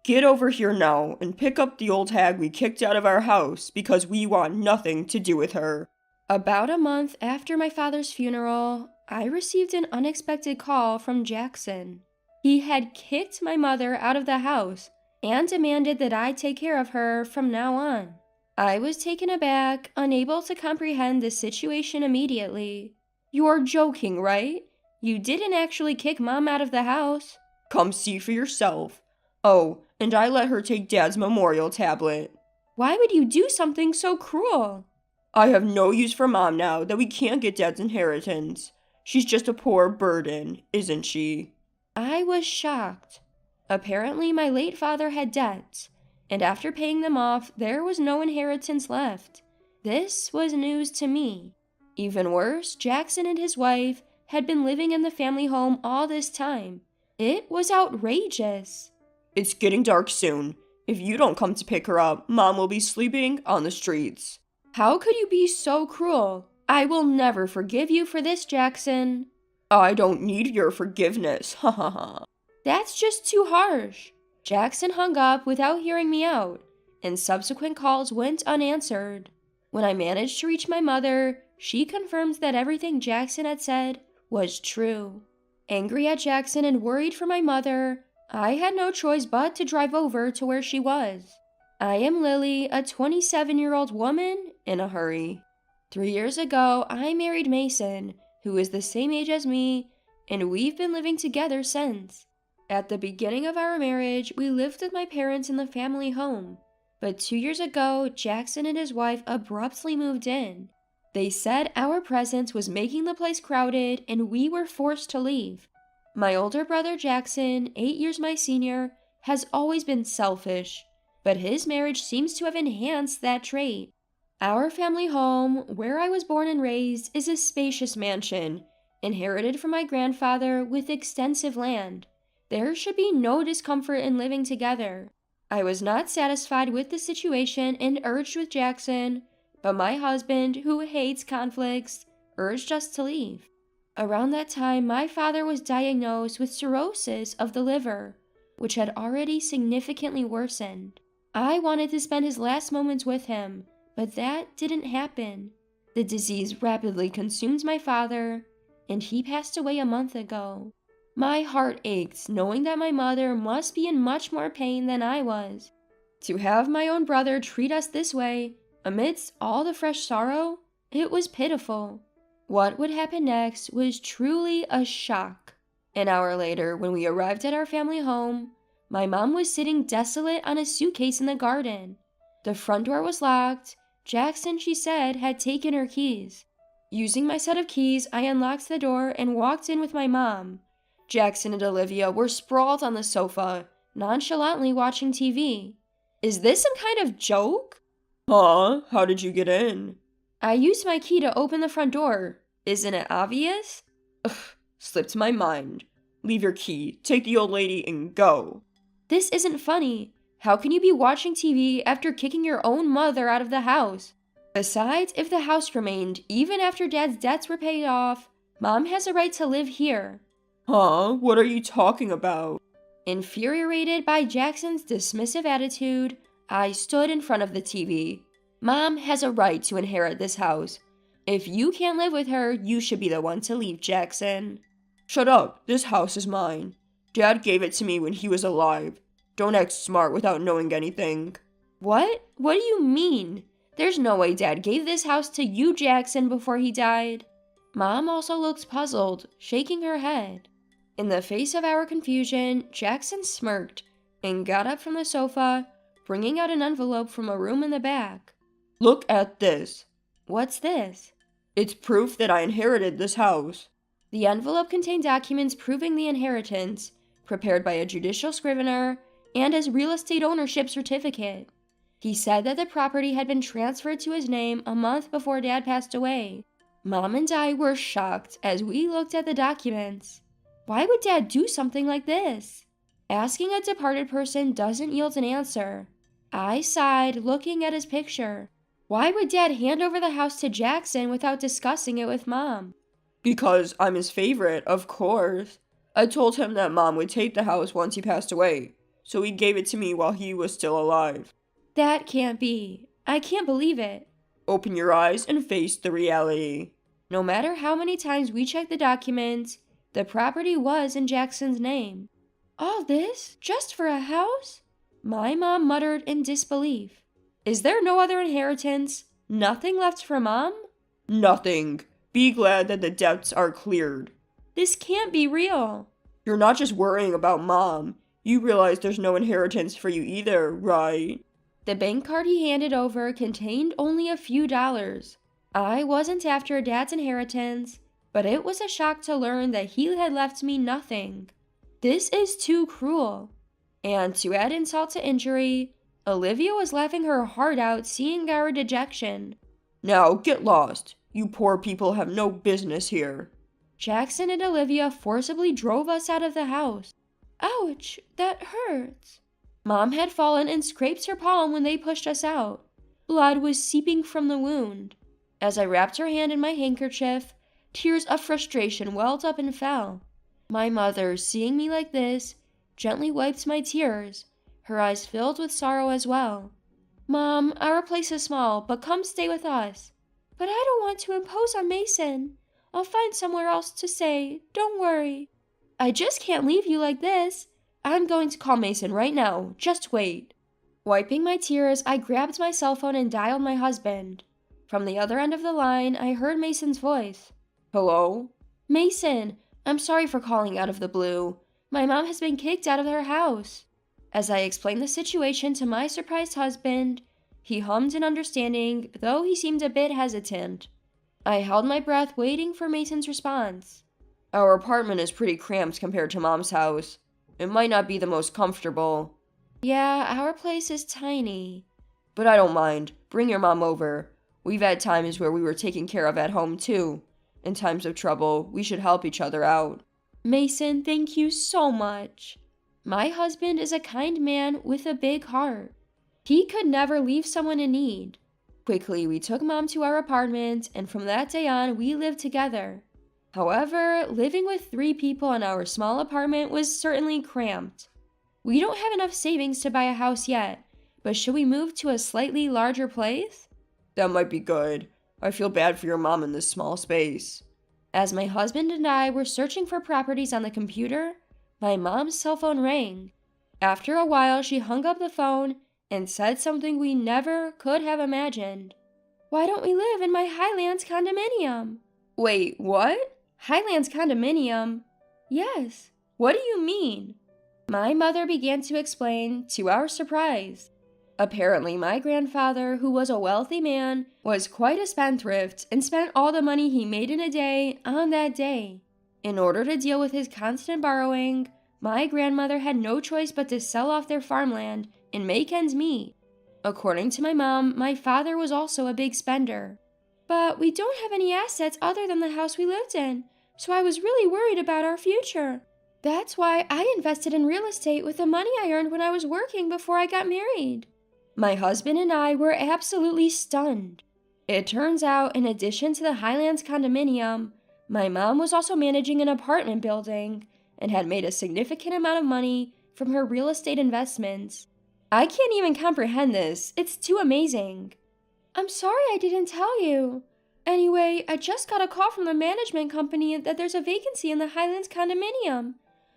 Get over here now and pick up the old hag we kicked out of our house because we want nothing to do with her." About a month after my father's funeral, I received an unexpected call from Jackson. He had kicked my mother out of the house and demanded that I take care of her from now on. I was taken aback, unable to comprehend the situation immediately. "You're joking, right? You didn't actually kick Mom out of the house." "Come see for yourself. Oh, and I let her take Dad's memorial tablet." "Why would you do something so cruel?" "I have no use for Mom now that we can't get Dad's inheritance. She's just a poor burden, isn't she?" I was shocked. Apparently, my late father had debts, and after paying them off, there was no inheritance left. This was news to me. Even worse, Jackson and his wife had been living in the family home all this time. It was outrageous. "It's getting dark soon. If you don't come to pick her up, Mom will be sleeping on the streets." How could you be so cruel? I will never forgive you for this, Jackson. "I don't need your forgiveness, ha ha ha." That's just too harsh. Jackson hung up without hearing me out, and subsequent calls went unanswered. When I managed to reach my mother, she confirmed that everything Jackson had said was true. Angry at Jackson and worried for my mother, I had no choice but to drive over to where she was. I am Lily, a 27-year-old woman in a hurry. 3 years ago, I married Mason, who is the same age as me, and we've been living together since. At the beginning of our marriage, we lived with my parents in the family home, but 2 years ago, Jackson and his wife abruptly moved in. They said our presence was making the place crowded and we were forced to leave. My older brother Jackson, 8 years my senior, has always been selfish, but his marriage seems to have enhanced that trait. Our family home, where I was born and raised, is a spacious mansion, inherited from my grandfather with extensive land. There should be no discomfort in living together. I was not satisfied with the situation and urged with Jackson, but my husband, who hates conflicts, urged us to leave. Around that time, my father was diagnosed with cirrhosis of the liver, which had already significantly worsened. I wanted to spend his last moments with him, but that didn't happen. The disease rapidly consumed my father, and he passed away a month ago. My heart ached knowing that my mother must be in much more pain than I was. To have my own brother treat us this way, amidst all the fresh sorrow, it was pitiful. What would happen next was truly a shock. An hour later, when we arrived at our family home, my mom was sitting desolate on a suitcase in the garden. The front door was locked. Jackson, she said, had taken her keys. Using my set of keys, I unlocked the door and walked in with my mom. Jackson and Olivia were sprawled on the sofa, nonchalantly watching TV. Is this some kind of joke? "Huh? How did you get in?" I used my key to open the front door. Isn't it obvious? "Ugh, slipped my mind. Leave your key, take the old lady, and go." This isn't funny. How can you be watching TV after kicking your own mother out of the house? Besides, if the house remained, even after Dad's debts were paid off, Mom has a right to live here. "Huh? What are you talking about?" Infuriated by Jackson's dismissive attitude, I stood in front of the TV. Mom has a right to inherit this house. If you can't live with her, you should be the one to leave, Jackson. "Shut up. This house is mine. Dad gave it to me when he was alive. Don't act smart without knowing anything." What? What do you mean? There's no way Dad gave this house to you, Jackson, before he died. Mom also looks puzzled, shaking her head. In the face of our confusion, Jackson smirked and got up from the sofa, bringing out an envelope from a room in the back. "Look at this. What's this? It's proof that I inherited this house." The envelope contained documents proving the inheritance, prepared by a judicial scrivener, and his real estate ownership certificate. He said that the property had been transferred to his name a month before Dad passed away. Mom and I were shocked as we looked at the documents. Why would Dad do something like this? Asking a departed person doesn't yield an answer. I sighed, looking at his picture. Why would Dad hand over the house to Jackson without discussing it with Mom? "Because I'm his favorite, of course. I told him that Mom would take the house once he passed away. so he gave it to me while he was still alive. That can't be. I can't believe it. Open your eyes and face the reality. No matter how many times we checked the documents, the property was in Jackson's name. All this just for a house? My mom muttered in disbelief. Is there no other inheritance? Nothing left for Mom? Nothing. Be glad that the debts are cleared. This can't be real. You're not just worrying about Mom. You realize there's no inheritance for you either, right? The bank card he handed over contained only a few dollars. I wasn't after Dad's inheritance, but it was a shock to learn that he had left me nothing. This is too cruel. And to add insult to injury, Olivia was laughing her heart out seeing our dejection. Now get lost. You poor people have no business here. Jackson and Olivia forcibly drove us out of the house. Ouch, that hurts. Mom had fallen and scraped her palm when they pushed us out. Blood was seeping from the wound. As I wrapped her hand in my handkerchief, tears of frustration welled up and fell. My mother, seeing me like this, gently wiped my tears, her eyes filled with sorrow as well. Mom, our place is small, but come stay with us. But I don't want to impose on Mason. I'll find somewhere else to stay, don't worry. I just can't leave you like this. I'm going to call Mason right now, just wait. Wiping my tears, I grabbed my cell phone and dialed my husband. From the other end of the line, I heard Mason's voice. Hello? Mason, I'm sorry for calling out of the blue. My mom has been kicked out of her house. As I explained the situation to my surprised husband, he hummed in understanding, though he seemed a bit hesitant. I held my breath waiting for Mason's response. Our apartment is pretty cramped compared to Mom's house. It might not be the most comfortable. Yeah, our place is tiny. But I don't mind. Bring your mom over. We've had times where we were taken care of at home too. In times of trouble, we should help each other out. Mason, thank you so much. My husband is a kind man with a big heart. He could never leave someone in need. Quickly, we took Mom to our apartment, and from that day on, we lived together. However, living with 3 people in our small apartment was certainly cramped. We don't have enough savings to buy a house yet, but should we move to a slightly larger place? That might be good. I feel bad for your mom in this small space. As my husband and I were searching for properties on the computer, my mom's cell phone rang. After a while, she hung up the phone and said something we never could have imagined. Why don't we live in my Highlands condominium? Wait, what? Highlands condominium? Yes. What do you mean? My mother began to explain, to our surprise. Apparently, my grandfather, who was a wealthy man, was quite a spendthrift and spent all the money he made in a day on that day. In order to deal with his constant borrowing, my grandmother had no choice but to sell off their farmland and make ends meet. According to my mom, my father was also a big spender. But we don't have any assets other than the house we lived in, so I was really worried about our future. That's why I invested in real estate with the money I earned when I was working before I got married. My husband and I were absolutely stunned. It turns out, in addition to the Highlands condominium, my mom was also managing an apartment building and had made a significant amount of money from her real estate investments. I can't even comprehend this. It's too amazing. I'm sorry I didn't tell you. Anyway, I just got a call from the management company that there's a vacancy in the Highlands condominium.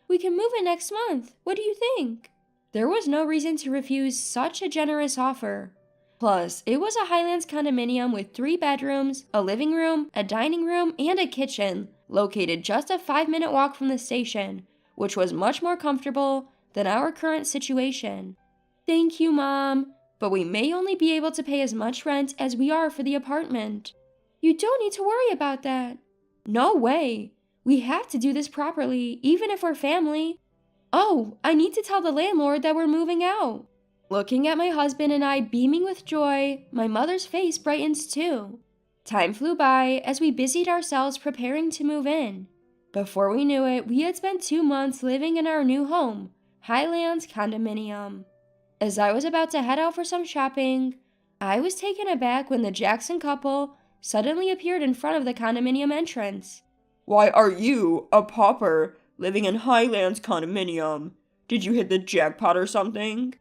We can move in next month. What do you think? There was no reason to refuse such a generous offer. Plus, it was a Highlands condominium with 3 bedrooms, a living room, a dining room, and a kitchen, located just a 5-minute walk from the station, which was much more comfortable than our current situation. Thank you, Mom, but we may only be able to pay as much rent as we are for the apartment. You don't need to worry about that. No way. We have to do this properly, even if we're family. Oh, I need to tell the landlord that we're moving out. Looking at my husband and I beaming with joy, my mother's face brightens too. Time flew by as we busied ourselves preparing to move in. Before we knew it, we had spent 2 months living in our new home, Highlands condominium. As I was about to head out for some shopping, I was taken aback when the Jackson couple suddenly appeared in front of the condominium entrance. Why are you, a pauper, living in Highlands condominium? Did you hit the jackpot or something?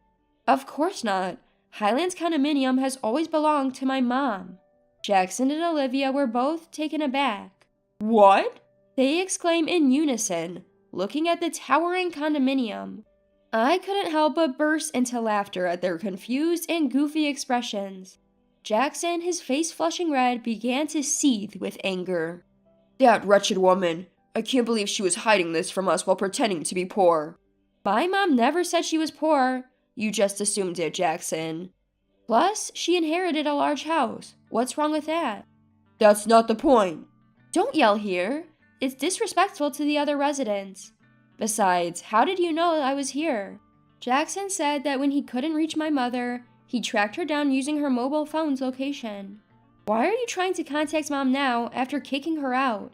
Of course not. Highlands condominium has always belonged to my mom. Jackson and Olivia were both taken aback. What? They exclaim in unison, looking at the towering condominium. I couldn't help but burst into laughter at their confused and goofy expressions. Jackson, his face flushing red, began to seethe with anger. That wretched woman. I can't believe she was hiding this from us while pretending to be poor. My mom never said she was poor. You just assumed it, Jackson. Plus, she inherited a large house. What's wrong with that? That's not the point. Don't yell here. It's disrespectful to the other residents. Besides, how did you know I was here? Jackson said that when he couldn't reach my mother, he tracked her down using her mobile phone's location. Why are you trying to contact Mom now after kicking her out?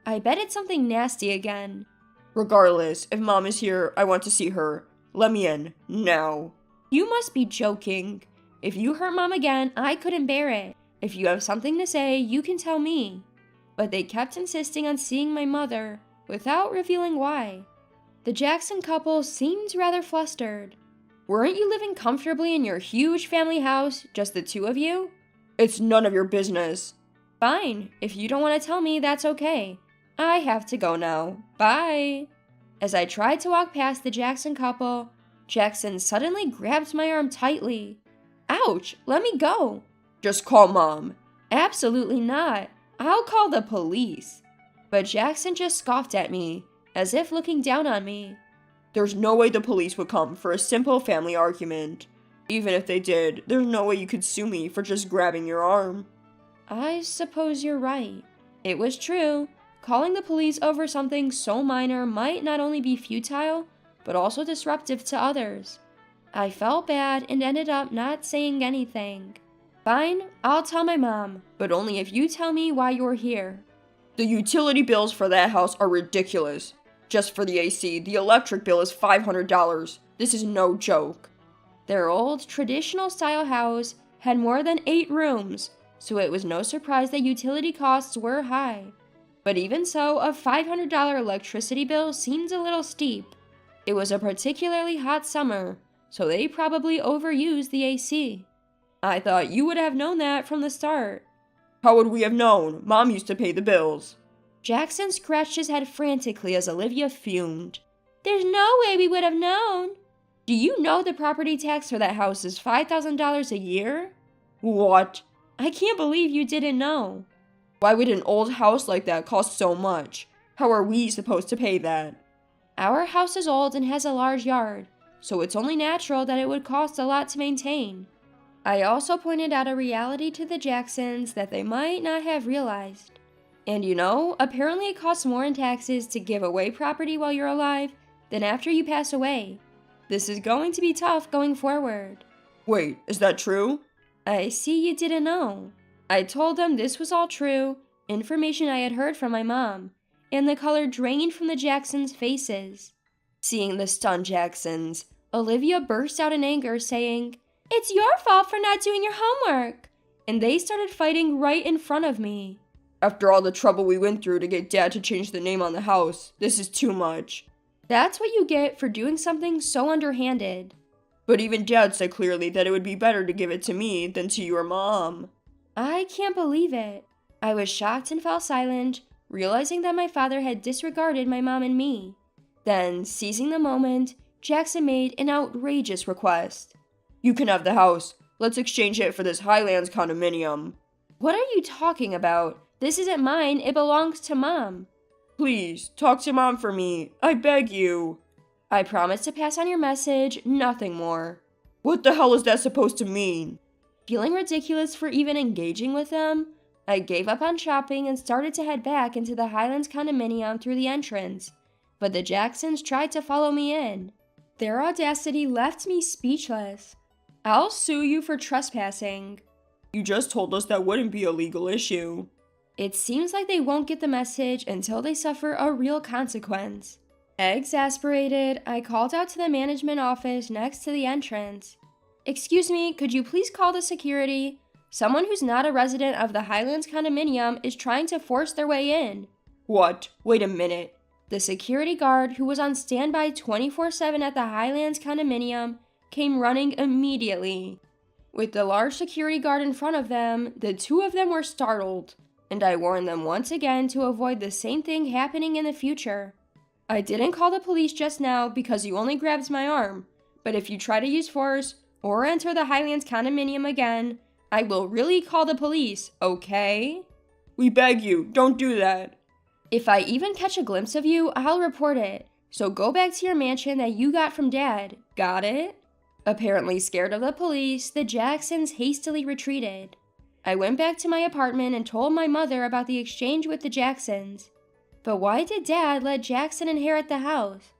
I bet it's something nasty again. Regardless, if Mom is here, I want to see her. Let me in, now. You must be joking. If you hurt Mom again, I couldn't bear it. If you have something to say, you can tell me. But they kept insisting on seeing my mother, without revealing why. The Jackson couple seemed rather flustered. Weren't you living comfortably in your huge family house, just the two of you? It's none of your business. Fine, if you don't want to tell me, that's okay. I have to go now. Bye. As I tried to walk past the Jackson couple, Jackson suddenly grabbed my arm tightly. Ouch, let me go. Just call Mom. Absolutely not. I'll call the police. But Jackson just scoffed at me, as if looking down on me. There's no way the police would come for a simple family argument. Even if they did, there's no way you could sue me for just grabbing your arm. I suppose you're right. It was true. Calling the police over something so minor might not only be futile, but also disruptive to others. I felt bad and ended up not saying anything. Fine, I'll tell my mom, but only if you tell me why you're here. The utility bills for that house are ridiculous. Just for the AC, the electric bill is $500. This is no joke. Their old, traditional-style house had more than 8 rooms, so it was no surprise that utility costs were high. But even so, a $500 electricity bill seems a little steep. It was a particularly hot summer, so they probably overused the AC. I thought you would have known that from the start. How would we have known? Mom used to pay the bills. Jackson scratched his head frantically as Olivia fumed. There's no way we would have known. Do you know the property tax for that house is $5,000 a year? What? I can't believe you didn't know. Why would an old house like that cost so much? How are we supposed to pay that? Our house is old and has a large yard, so it's only natural that it would cost a lot to maintain. I also pointed out a reality to the Jacksons that they might not have realized. And you know, apparently it costs more in taxes to give away property while you're alive than after you pass away. This is going to be tough going forward. Wait, is that true? I see you didn't know. I told them this was all true, information I had heard from my mom, and the color drained from the Jacksons' faces. Seeing the stunned Jacksons, Olivia burst out in anger, saying, "It's your fault for not doing your homework!" And they started fighting right in front of me. After all the trouble we went through to get Dad to change the name on the house, this is too much. That's what you get for doing something so underhanded. But even Dad said clearly that it would be better to give it to me than to your mom. I can't believe it. I was shocked and fell silent, realizing that my father had disregarded my mom and me. Then, seizing the moment, Jackson made an outrageous request. You can have the house. Let's exchange it for this Highlands condominium. What are you talking about? This isn't mine, it belongs to Mom. Please, talk to Mom for me. I beg you. I promise to pass on your message, nothing more. What the hell is that supposed to mean? Feeling ridiculous for even engaging with them, I gave up on shopping and started to head back into the Highlands condominium through the entrance, but the Jacksons tried to follow me in. Their audacity left me speechless. I'll sue you for trespassing. You just told us that wouldn't be a legal issue. It seems like they won't get the message until they suffer a real consequence. Exasperated, I called out to the management office next to the entrance. Excuse me, could you please call the security? Someone who's not a resident of the Highlands condominium is trying to force their way in. What? Wait a minute. The security guard, who was on standby 24/7 at the Highlands condominium, came running immediately. With the large security guard in front of them, the two of them were startled, and I warned them once again to avoid the same thing happening in the future. I didn't call the police just now because you only grabbed my arm, but if you try to use force or enter the Highlands condominium again, I will really call the police, okay? We beg you, don't do that. If I even catch a glimpse of you, I'll report it. So go back to your mansion that you got from Dad. Got it? Apparently scared of the police, the Jacksons hastily retreated. I went back to my apartment and told my mother about the exchange with the Jacksons. But why did Dad let Jackson inherit the house?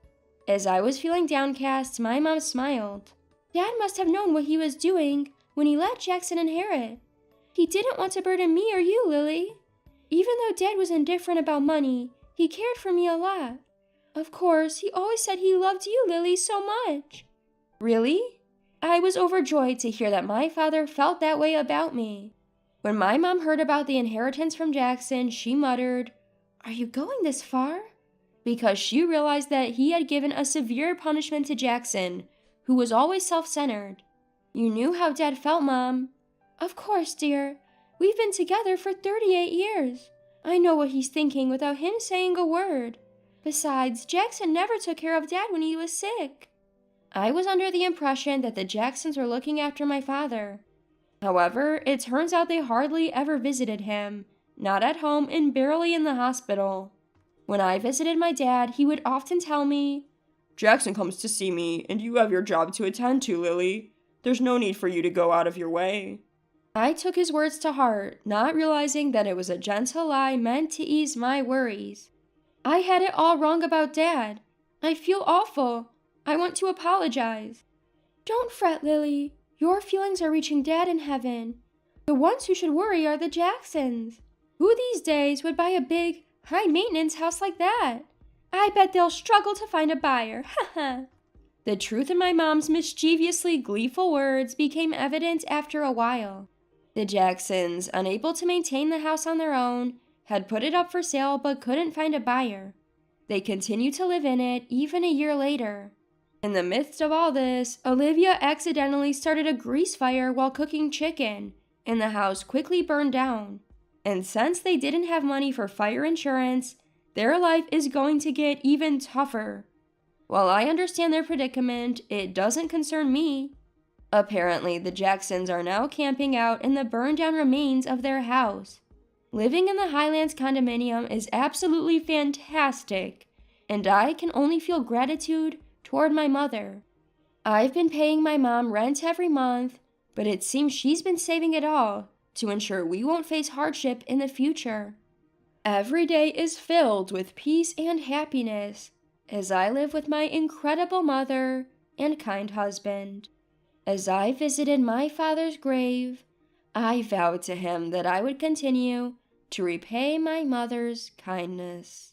As I was feeling downcast, my mom smiled. Dad must have known what he was doing when he let Jackson inherit. He didn't want to burden me or you, Lily. Even though Dad was indifferent about money, he cared for me a lot. Of course, he always said he loved you, Lily, so much. Really? I was overjoyed to hear that my father felt that way about me. When my mom heard about the inheritance from Jackson, she muttered, "Are you going this far?" Because she realized that he had given a severe punishment to Jackson, who was always self-centered. You knew how Dad felt, Mom. Of course, dear. We've been together for 38 years. I know what he's thinking without him saying a word. Besides, Jackson never took care of Dad when he was sick. I was under the impression that the Jacksons were looking after my father. However, it turns out they hardly ever visited him, not at home and barely in the hospital. When I visited my dad, he would often tell me, Jackson comes to see me, and you have your job to attend to, Lily. There's no need for you to go out of your way. I took his words to heart, not realizing that it was a gentle lie meant to ease my worries. I had it all wrong about Dad. I feel awful. I want to apologize. Don't fret, Lily. Your feelings are reaching Dad in heaven. The ones who should worry are the Jacksons. Who these days would buy a big, high-maintenance house like that? I bet they'll struggle to find a buyer. Haha. The truth in my mom's mischievously gleeful words became evident after a while. The Jacksons, unable to maintain the house on their own, had put it up for sale but couldn't find a buyer. They continued to live in it even a year later. In the midst of all this, Olivia accidentally started a grease fire while cooking chicken, and the house quickly burned down. And since they didn't have money for fire insurance, their life is going to get even tougher. While I understand their predicament, it doesn't concern me. Apparently, the Jacksons are now camping out in the burned-down remains of their house. Living in the Highlands condominium is absolutely fantastic, and I can only feel gratitude toward my mother. I've been paying my mom rent every month, but it seems she's been saving it all to ensure we won't face hardship in the future. Every day is filled with peace and happiness as I live with my incredible mother and kind husband. As I visited my father's grave, I vowed to him that I would continue to repay my mother's kindness.